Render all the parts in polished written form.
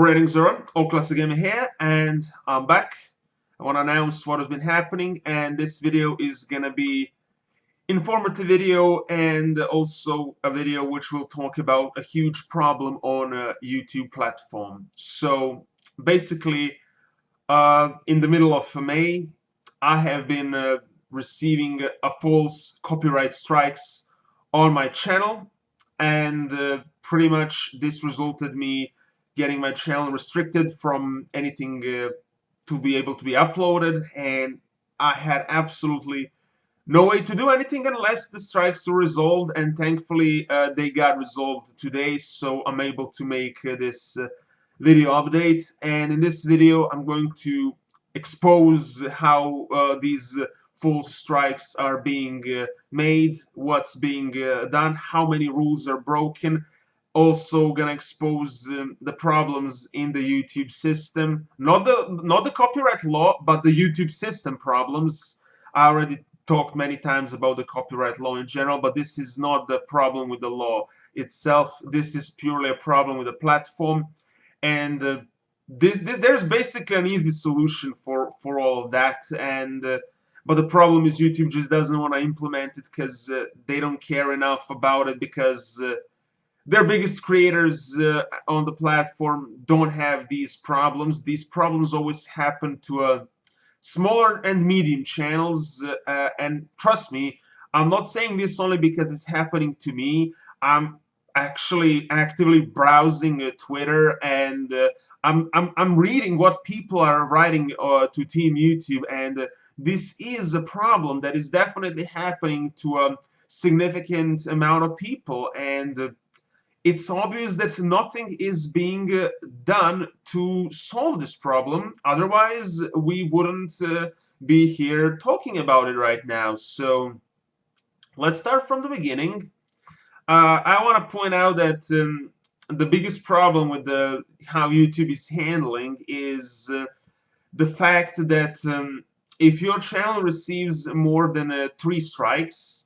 Greetings everyone, OldClassicGamer here, and I'm back. I want to announce what has been happening, and this video is gonna be informative video and also a video which will talk about a huge problem on a YouTube platform. So basically, in the middle of May, I have been receiving a false copyright strikes on my channel, and pretty much this resulted me getting my channel restricted from anything to be able to be uploaded, and I had absolutely no way to do anything unless the strikes were resolved, and thankfully they got resolved today, so I'm able to make this video update. And in this video I'm going to expose how these false strikes are being made, what's being done, how many rules are broken. Also gonna expose the problems in the YouTube system, not the copyright law, but the YouTube system problems. I already talked many times about the copyright law in general, but this is not the problem with the law itself. This is purely a problem with the platform, and there's basically an easy solution for all of that. And but the problem is YouTube just doesn't want to implement it because they don't care enough about it, because their biggest creators on the platform don't have these problems. These problems always happen to smaller and medium channels, and trust me, I'm not saying this only because it's happening to me. I'm actually actively browsing Twitter, and I'm reading what people are writing to Team YouTube, and this is a problem that is definitely happening to a significant amount of people, and it's obvious that nothing is being done to solve this problem. Otherwise, we wouldn't be here talking about it right now. So let's start from the beginning. I want to point out that the biggest problem with how YouTube is handling is the fact that if your channel receives more than 3 strikes,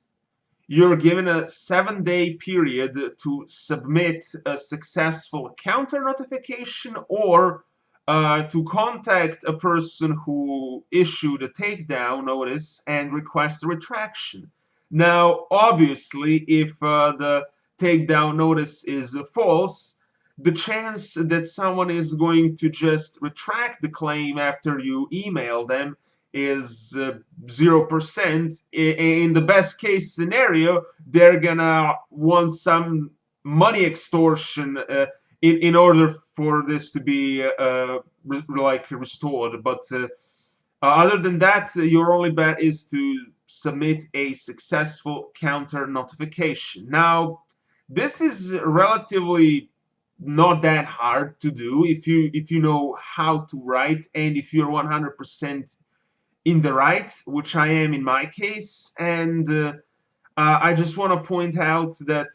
you're given a 7-day period to submit a successful counter notification, or to contact a person who issued a takedown notice and request a retraction. Now, obviously, if the takedown notice is false, the chance that someone is going to just retract the claim after you email them is 0%. In the best case scenario, they're gonna want some money extortion in order for this to be restored. But other than that, your only bet is to submit a successful counter notification. Now, this is relatively not that hard to do if you know how to write, and if you're 100% in the right, which I am in my case. And I just want to point out that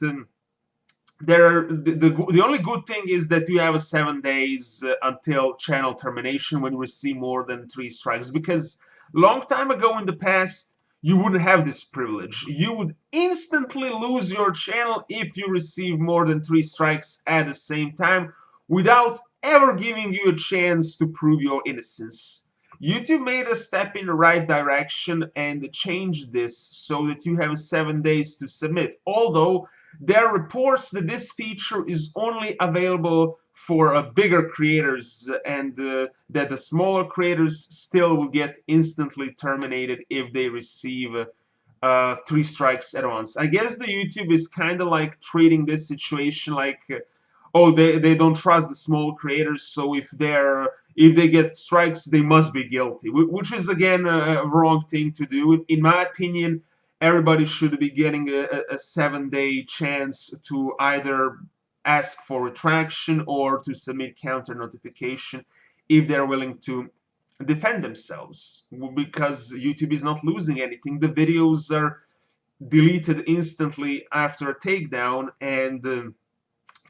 the only good thing is that you have 7 days until channel termination when you receive more than 3 strikes, because long time ago in the past you wouldn't have this privilege. You would instantly lose your channel if you receive more than 3 strikes at the same time, without ever giving you a chance to prove your innocence. YouTube made a step in the right direction and changed this so that you have 7 days to submit, although there are reports that this feature is only available for bigger creators, and that the smaller creators still will get instantly terminated if they receive 3 strikes at once. I guess the YouTube is kind of like treating this situation like, oh, they don't trust the small creators, so if they get strikes, they must be guilty, which is again a wrong thing to do. In my opinion, everybody should be getting a 7-day chance to either ask for retraction or to submit counter notification if they're willing to defend themselves, because YouTube is not losing anything. The videos are deleted instantly after a takedown, and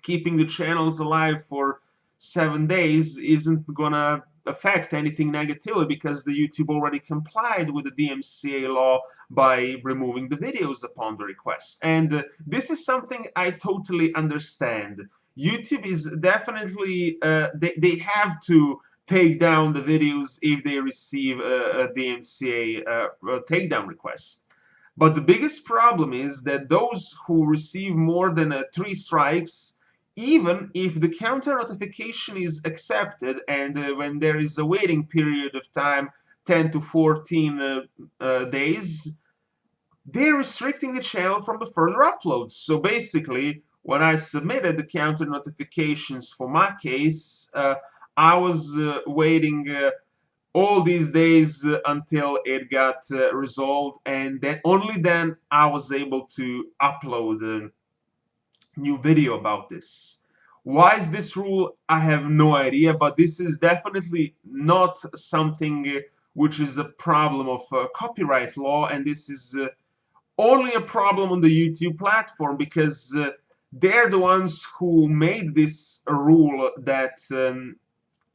keeping the channels alive for 7 days isn't gonna affect anything negatively, because the YouTube already complied with the DMCA law by removing the videos upon the request. And this is something I totally understand. YouTube is definitely they have to take down the videos if they receive a DMCA takedown request. But the biggest problem is that those who receive more than 3 strikes, even if the counter notification is accepted and when there is a waiting period of time, 10 to 14 days, they're restricting the channel from the further uploads. So basically, when I submitted the counter notifications for my case, I was waiting all these days until it got resolved, and then only then I was able to upload a new video about this. Why is this rule? I have no idea, but this is definitely not something which is a problem of copyright law, and this is only a problem on the YouTube platform, because they're the ones who made this rule that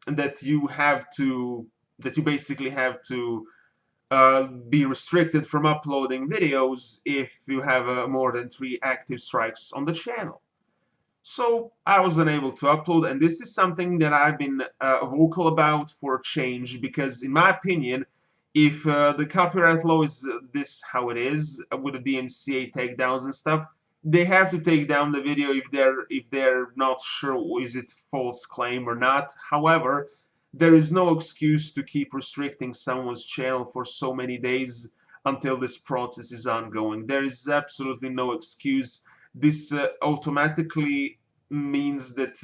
that you basically have to be restricted from uploading videos if you have more than 3 active strikes on the channel. So I was unable to upload, and this is something that I've been vocal about for a change, because in my opinion, if the copyright law is this how it is with the DMCA takedowns and stuff, they have to take down the video if they're not sure is it false claim or not. However, there is no excuse to keep restricting someone's channel for so many days until this process is ongoing. There is absolutely no excuse. This automatically means that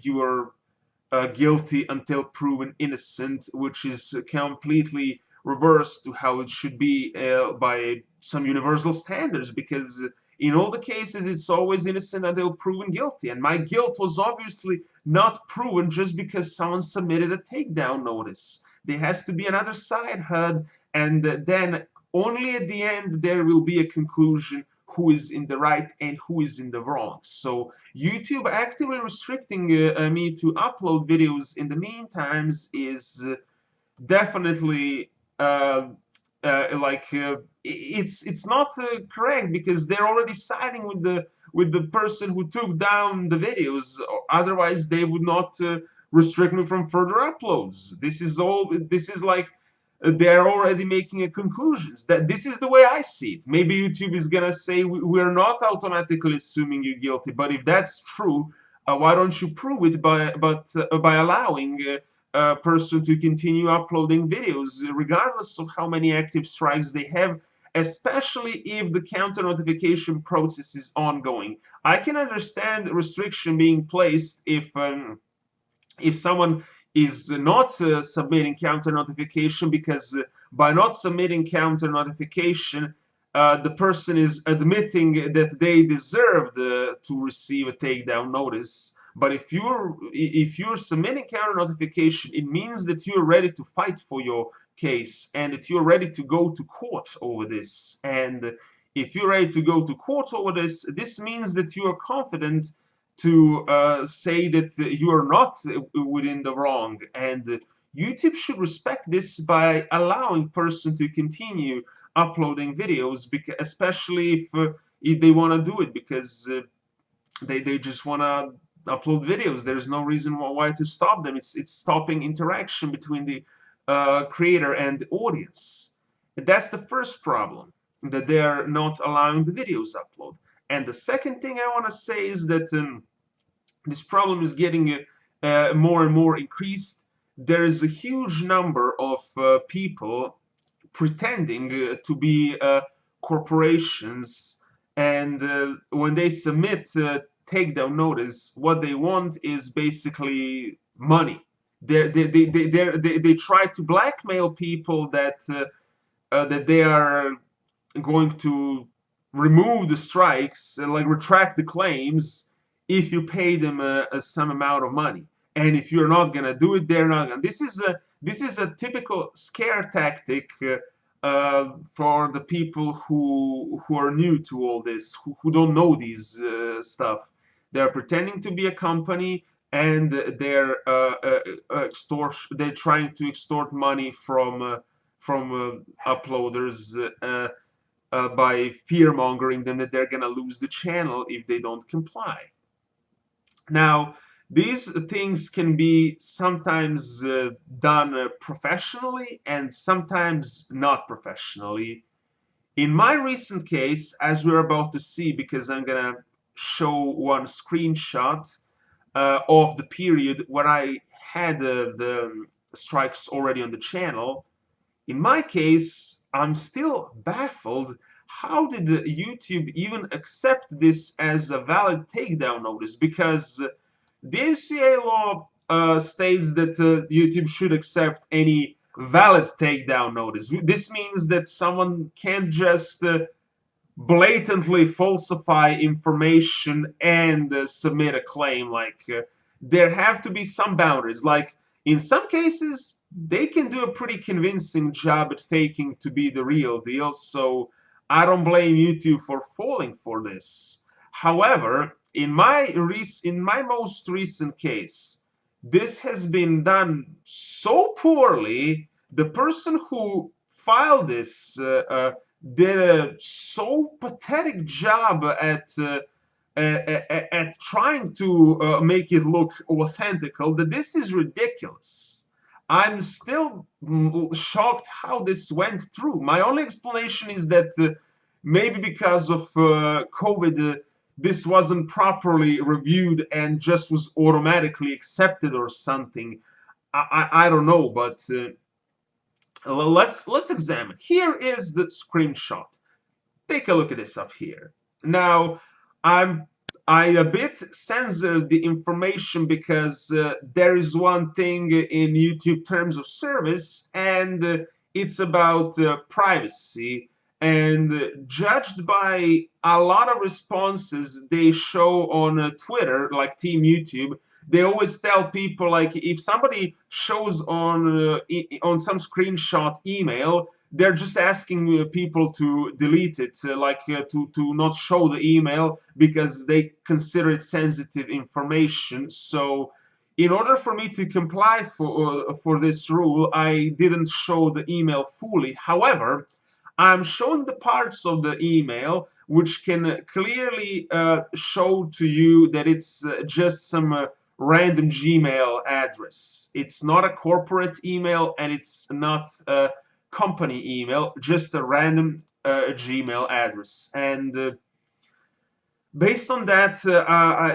you are guilty until proven innocent, which is completely reversed to how it should be by some universal standards, because in all the cases it's always innocent until proven guilty, and my guilt was obviously not proven just because someone submitted a takedown notice. There has to be another side heard, and then only at the end there will be a conclusion who is in the right and who is in the wrong. So YouTube actively restricting me to upload videos in the meantime is definitely it's not correct, because they're already siding with the person who took down the videos. Otherwise they would not restrict me from further uploads. This is like they're already making a conclusions. That this is the way I see it. Maybe YouTube is gonna say we're not automatically assuming you guilty, but if that's true, why don't you prove it by allowing a person to continue uploading videos regardless of how many active strikes they have, especially if the counter notification process is ongoing. I can understand the restriction being placed if someone is not submitting counter notification, because by not submitting counter notification, the person is admitting that they deserved to receive a takedown notice. But if you're submitting counter notification, it means that you're ready to fight for your case and that you're ready to go to court over this. And if you're ready to go to court over this, this means that you are confident to say that you are not within the wrong. And YouTube should respect this by allowing person to continue uploading videos, because especially if they want to do it because they just want to upload videos. There's no reason why to stop them. It's stopping interaction between the creator and the audience. That's the first problem, that they're not allowing the videos upload. And the second thing I want to say is that this problem is getting more and more increased. There is a huge number of people pretending to be corporations, and when they submit takedown notice, what they want is basically money. They try to blackmail people that that they are going to remove the strikes, like retract the claims, if you pay them some amount of money. And if you're not gonna do it, they're not gonna. This is a typical scare tactic for the people who are new to all this, who don't know these stuff. They're pretending to be a company, and they're they're trying to extort money from uploaders by fear mongering them that they're gonna lose the channel if they don't comply. Now, these things can be sometimes done professionally and sometimes not professionally. In my recent case, as we're about to see, because I'm gonna show one screenshot of the period where I had the strikes already on the channel, in my case, I'm still baffled. How did YouTube even accept this as a valid takedown notice? Because DMCA law states that YouTube should accept any valid takedown notice. This means that someone can't just blatantly falsify information and submit a claim. Like there have to be some boundaries. Like in some cases, they can do a pretty convincing job at faking to be the real deal. So I don't blame YouTube for falling for this. However, in my most recent case, this has been done so poorly. The person who filed this did a so pathetic job at trying to make it look authentical that this is ridiculous. I'm still shocked how this went through. My only explanation is that maybe because of COVID, this wasn't properly reviewed and just was automatically accepted or something. I don't know, but let's examine. Here is the screenshot. Take a look at this up here. Now, I a bit censored the information because there is one thing in YouTube terms of service, and it's about privacy. And judged by a lot of responses they show on Twitter, like Team YouTube, they always tell people, like, if somebody shows on some screenshot email, they're just asking people to delete it, to not show the email because they consider it sensitive information. So in order for me to comply for this rule, I didn't show the email fully. However, I'm showing the parts of the email which can clearly show to you that it's just some random Gmail address. It's not a corporate email and it's not a company email, just a random Gmail address. And based on that,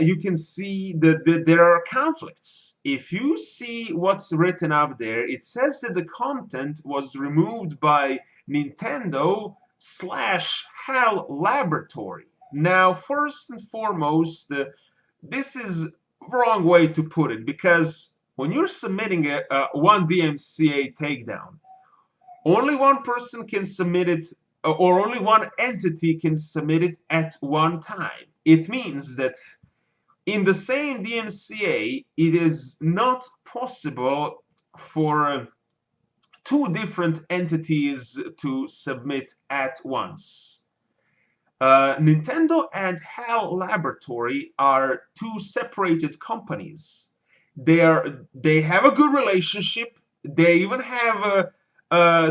you can see that there are conflicts. If you see what's written up there, it says that the content was removed by Nintendo/HAL Laboratory. Now, first and foremost, this is wrong way to put it, because when you're submitting one DMCA takedown, only one person can submit it, or only one entity can submit it at one time. It means that in the same DMCA, it is not possible for two different entities to submit at once. Nintendo and HAL Laboratory are two separated companies. They have a good relationship. They even have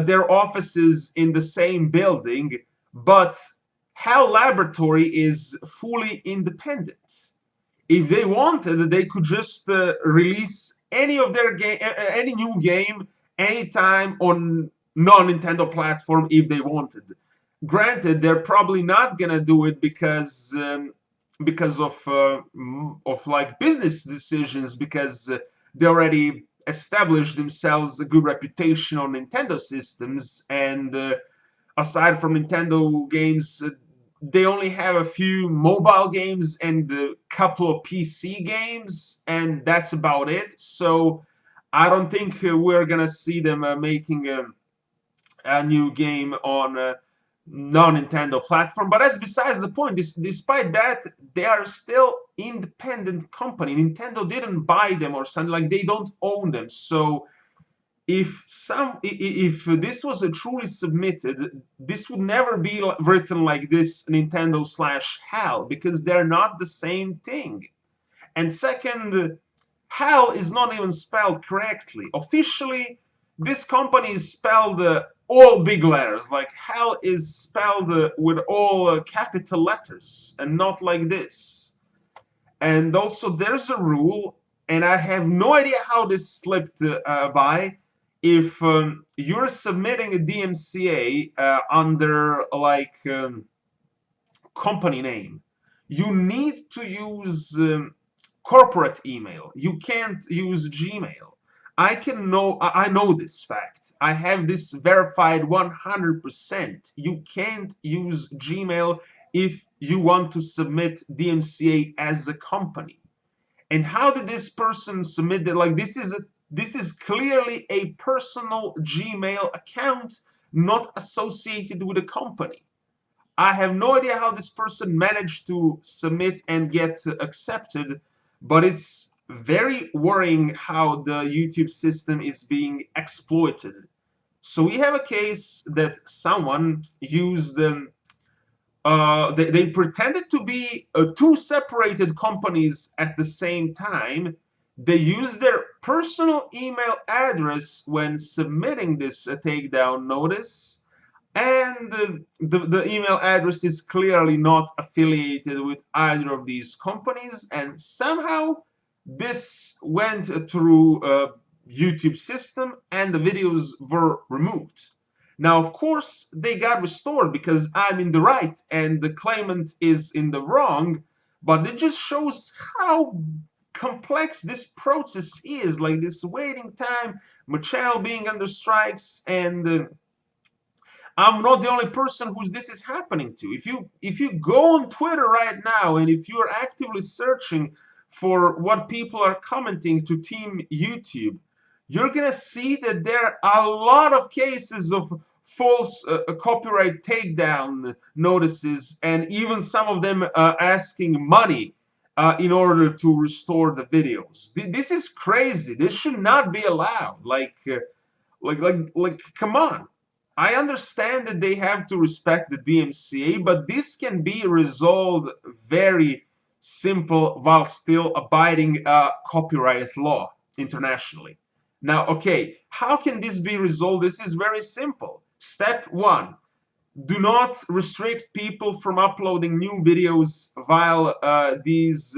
their offices in the same building, but HAL Laboratory is fully independent. If they wanted, they could just release any of their any new game anytime on non-Nintendo platform if they wanted. Granted, they're probably not gonna do it because of like business decisions, because they already established themselves a good reputation on Nintendo systems, and aside from Nintendo games, they only have a few mobile games and a couple of PC games, and that's about it. So I don't think we're gonna see them making a new game on a non-Nintendo platform. But that's besides the point. Despite that, they are still independent company. Nintendo didn't buy them or something, like they don't own them. So if this was truly submitted, this would never be written like this, Nintendo/HAL, because they're not the same thing. And second, HAL is not even spelled correctly. Officially, this company is spelled all big letters. Like HAL is spelled with all capital letters, and not like this. And also there's a rule, and I have no idea how this slipped by. If you're submitting a DMCA under like company name, you need to use corporate email. You can't use Gmail. I know this fact. I have this verified 100%. You can't use Gmail if you want to submit DMCA as a company. And how did this person submit it? Like this is clearly a personal Gmail account, not associated with a company. I have no idea how this person managed to submit and get accepted, but it's very worrying how the YouTube system is being exploited. So we have a case that someone used they pretended to be two separated companies at the same time. They used their personal email address when submitting this takedown notice, and the email address is clearly not affiliated with either of these companies, and somehow this went through YouTube system and the videos were removed. Now, of course, they got restored because I'm in the right and the claimant is in the wrong, but it just shows how complex this process is, like this waiting time, my channel being under strikes, and I'm not the only person whose this is happening to. If you go on Twitter right now and if you're actively searching for what people are commenting to Team YouTube, you're gonna see that there are a lot of cases of false copyright takedown notices, and even some of them asking money in order to restore the videos. This is crazy. This should not be allowed. Like, come on. I understand that they have to respect the DMCA, but this can be resolved very simple while still abiding copyright law internationally. Now, okay, how can this be resolved? This is very simple. Step one, do not restrict people from uploading new videos while these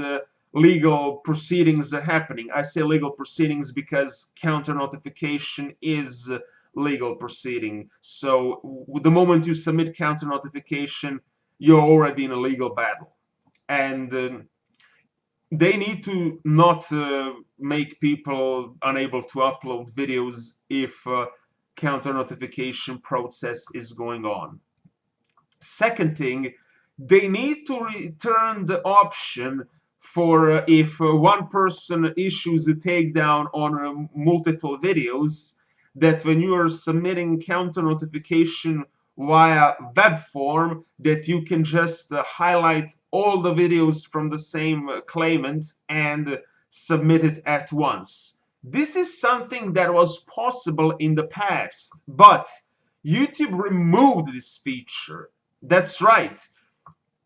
legal proceedings are happening. I say legal proceedings because counter notification is legal proceeding. So the moment you submit counter notification, you're already in a legal battle. And they need to not make people unable to upload videos if counter notification process is going on. Second thing, they need to return the option for if one person issues a takedown on multiple videos, that when you are submitting counter notification via web form, that you can just highlight all the videos from the same claimant and submit it at once. This is something that was possible in the past, but YouTube removed this feature. That's right.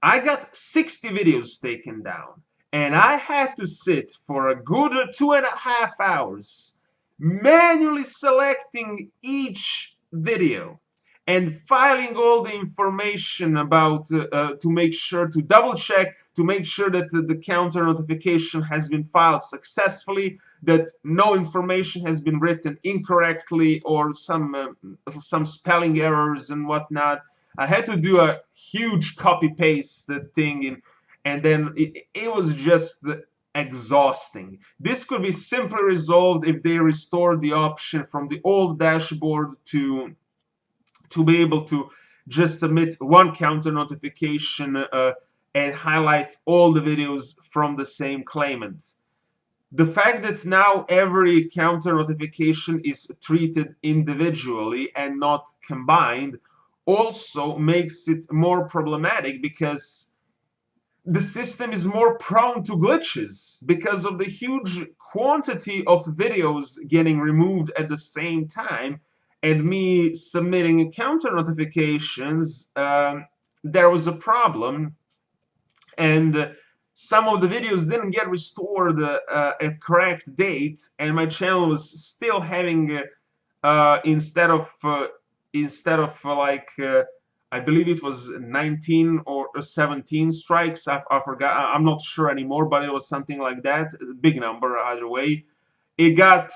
I got 60 videos taken down, and I had to sit for a good 2.5 hours manually selecting each video and filing all the information about to make sure to double check to make sure that the counter notification has been filed successfully, that no information has been written incorrectly or some spelling errors and whatnot. I had to do a huge copy paste thing, and then it was just exhausting. This could be simply resolved if they restored the option from the old dashboard to be able to just submit one counter notification and highlight all the videos from the same claimant. The fact that now every counter notification is treated individually and not combined also makes it more problematic, because the system is more prone to glitches because of the huge quantity of videos getting removed at the same time. And me submitting counter notifications, there was a problem, and some of the videos didn't get restored at correct date, and my channel was still having instead of like I believe it was 19 or 17 strikes. I forgot. I'm not sure anymore, but it was something like that. A big number either way. It got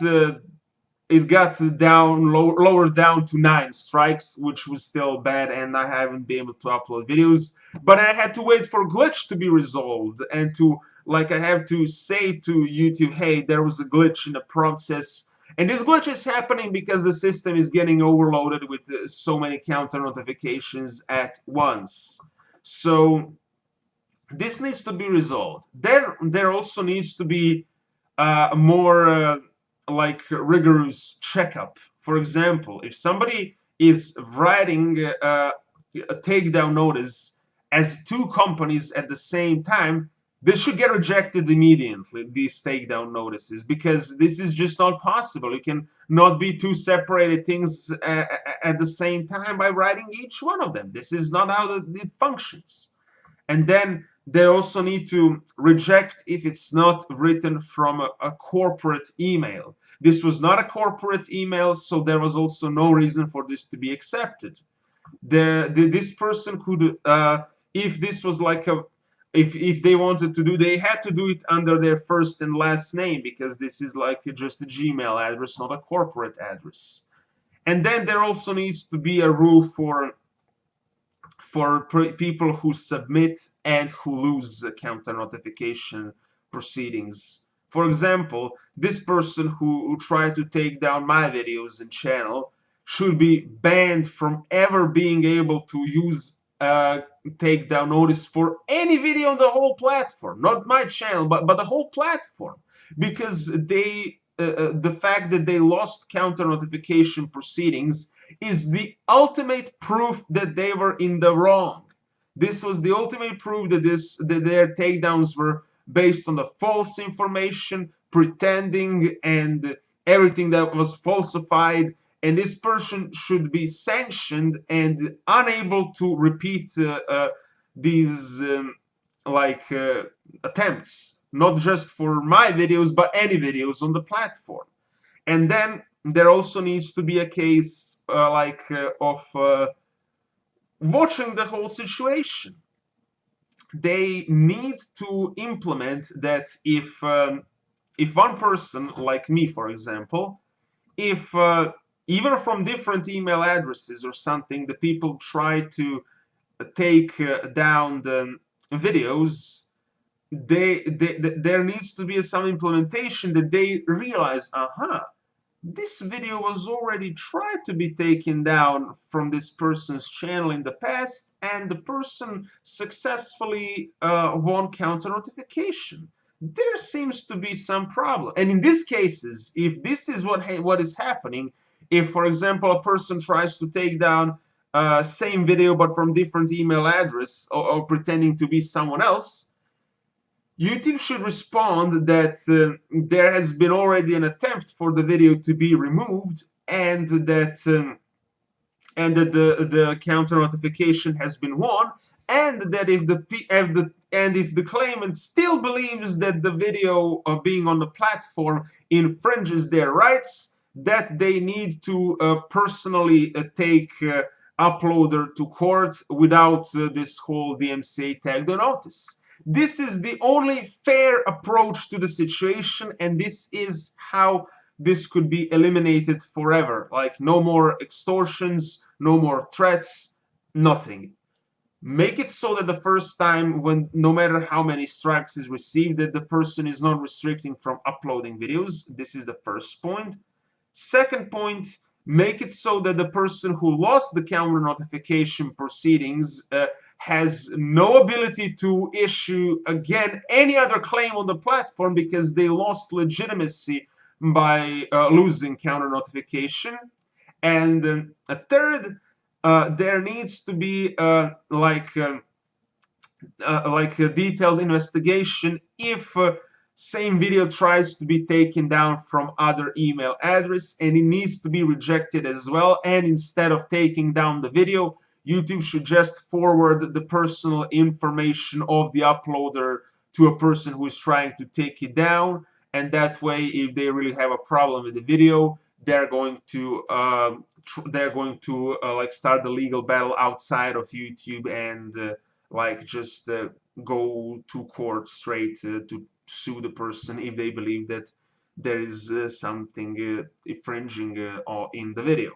down lower down to 9 strikes, which was still bad, and I haven't been able to upload videos. But I had to wait for glitch to be resolved, and to like I have to say to YouTube, hey, there was a glitch in the process. And this glitch is happening because the system is getting overloaded with so many counter notifications at once. So this needs to be resolved. There also needs to be more like rigorous checkup. For example, if somebody is writing a takedown notice as 2 companies at the same time, they should get rejected immediately, these takedown notices, because this is just not possible. You can not be 2 separated things at the same time by writing each one of them. This is not how it functions. And then they also need to reject if it's not written from a corporate email. This was not a corporate email, so there was also no reason for this to be accepted. This person could, if this was like a, if they wanted to do, they had to do it under their first and last name, because this is like just a Gmail address, not a corporate address. And then there also needs to be a rule for people who submit and who lose counter notification proceedings. For example, this person who tried to take down my videos and channel should be banned from ever being able to use takedown notice for any video on the whole platform, not my channel, but the whole platform, because they the fact that they lost counter notification proceedings is the ultimate proof that they were in the wrong. This was the ultimate proof that their takedowns were based on the false information, pretending, and everything that was falsified. And this person should be sanctioned and unable to repeat these attempts, not just for my videos, but any videos on the platform. And then there also needs to be a case of watching the whole situation. They need to implement that if one person, like me, for example, if even from different email addresses or something, the people try to take down the videos, there needs to be some implementation that they realize, this video was already tried to be taken down from this person's channel in the past, and the person successfully won counter notification. There seems to be some problem. And in these cases, if this is what is happening, if, for example, a person tries to take down same video but from different email address or pretending to be someone else, YouTube should respond that there has been already an attempt for the video to be removed, and that the counter notification has been won, and that if the claimant still believes that the video being on the platform infringes their rights, that they need to personally take uploader to court without this whole DMCA takedown notice. This is the only fair approach to the situation, and this is how this could be eliminated forever. Like, no more extortions, no more threats, nothing. Make it so that the first time, when no matter how many strikes is received, that the person is not restricting from uploading videos. This is the first point. Second point, make it so that the person who lost the counter notification proceedings has no ability to issue again any other claim on the platform, because they lost legitimacy by losing counter notification. And a third, there needs to be a detailed investigation if same video tries to be taken down from other email address, and it needs to be rejected as well. And instead of taking down the video, YouTube should just forward the personal information of the uploader to a person who is trying to take it down, and that way, if they really have a problem with the video, they're going to start the legal battle outside of YouTube, and like just go to court straight to sue the person if they believe that there is something infringing in the video.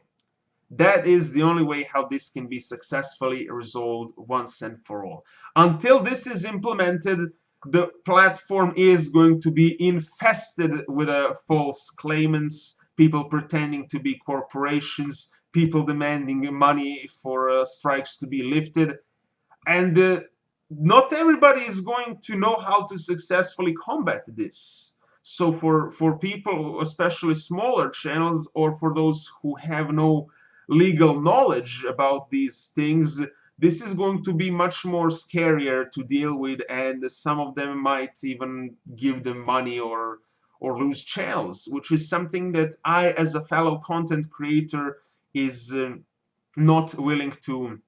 That is the only way how this can be successfully resolved once and for all. Until this is implemented, the platform is going to be infested with false claimants, people pretending to be corporations, people demanding money for strikes to be lifted, and not everybody is going to know how to successfully combat this. So for people, especially smaller channels, or for those who have no legal knowledge about these things, this is going to be much more scarier to deal with, and some of them might even give them money or lose channels, which is something that I, as a fellow content creator, is not willing to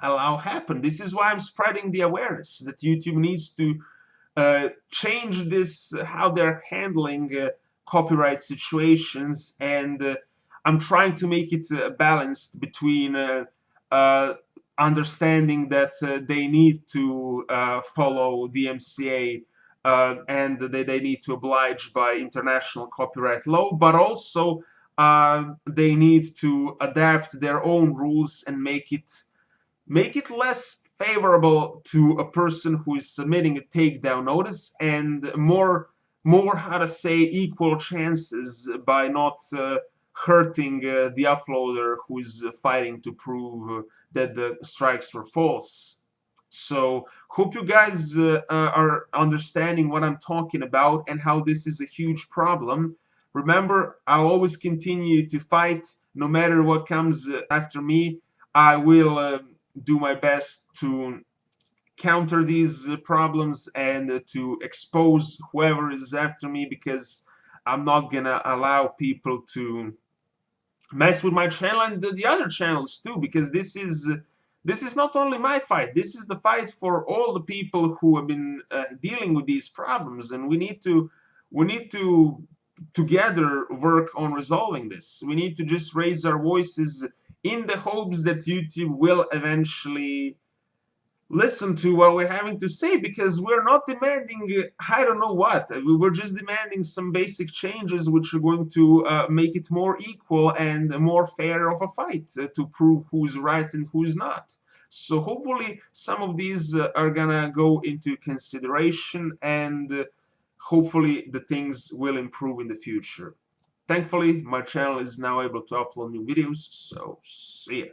allow happen. This is why I'm spreading the awareness that YouTube needs to change this, how they're handling copyright situations, and I'm trying to make it balanced between understanding that they need to follow DMCA and they need to oblige by international copyright law, but also they need to adapt their own rules and make it less favorable to a person who is submitting a takedown notice, and more how to say equal chances by not hurting the uploader who is fighting to prove that the strikes were false. So hope you guys are understanding what I'm talking about and how this is a huge problem. Remember, I'll always continue to fight no matter what comes after me. I will do my best to counter these problems and to expose whoever is after me, because I'm not gonna allow people to mess with my channel and the other channels too, because this is not only my fight, this is the fight for all the people who have been dealing with these problems, and we need to together work on resolving this. We need to just raise our voices in the hopes that YouTube will eventually listen to what we're having to say, because we're not demanding I don't know what. We're just demanding some basic changes which are going to make it more equal and more fair of a fight to prove who's right and who's not. So hopefully some of these are gonna go into consideration, and hopefully the things will improve in the future. Thankfully, my channel is now able to upload new videos, so see ya.